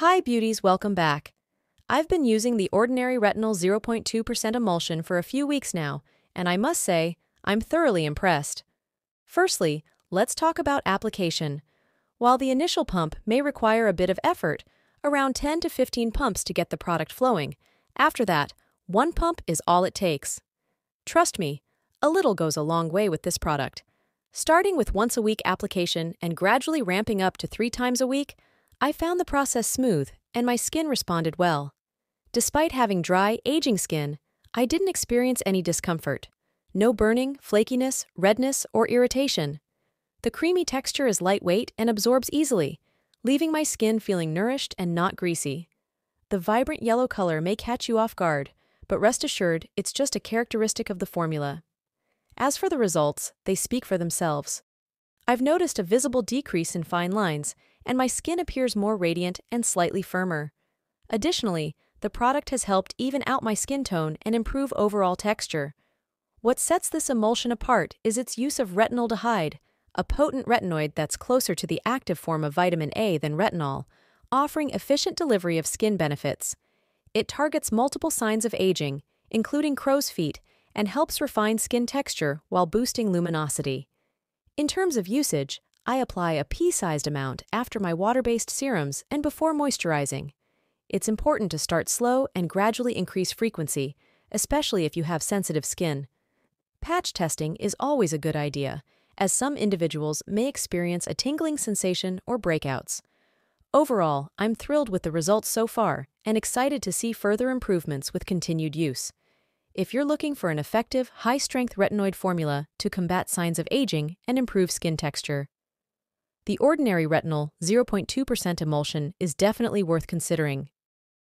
Hi beauties, welcome back. I've been using the Ordinary Retinal 0.2% emulsion for a few weeks now, and I must say, I'm thoroughly impressed. Firstly, let's talk about application. While the initial pump may require a bit of effort, around 10 to 15 pumps to get the product flowing, after that, one pump is all it takes. Trust me, a little goes a long way with this product. Starting with once-a-week application and gradually ramping up to 3 times a week, I found the process smooth and my skin responded well. Despite having dry, aging skin, I didn't experience any discomfort. No burning, flakiness, redness, or irritation. The creamy texture is lightweight and absorbs easily, leaving my skin feeling nourished and not greasy. The vibrant yellow color may catch you off guard, but rest assured it's just a characteristic of the formula. As for the results, they speak for themselves. I've noticed a visible decrease in fine lines, and my skin appears more radiant and slightly firmer. Additionally, the product has helped even out my skin tone and improve overall texture. What sets this emulsion apart is its use of retinaldehyde, a potent retinoid that's closer to the active form of vitamin A than retinol, offering efficient delivery of skin benefits. It targets multiple signs of aging, including crow's feet, and helps refine skin texture while boosting luminosity. In terms of usage, I apply a pea-sized amount after my water-based serums and before moisturizing. It's important to start slow and gradually increase frequency, especially if you have sensitive skin. Patch testing is always a good idea, as some individuals may experience a tingling sensation or breakouts. Overall, I'm thrilled with the results so far and excited to see further improvements with continued use. If you're looking for an effective, high-strength retinoid formula to combat signs of aging and improve skin texture, the Ordinary Retinal 0.2% emulsion is definitely worth considering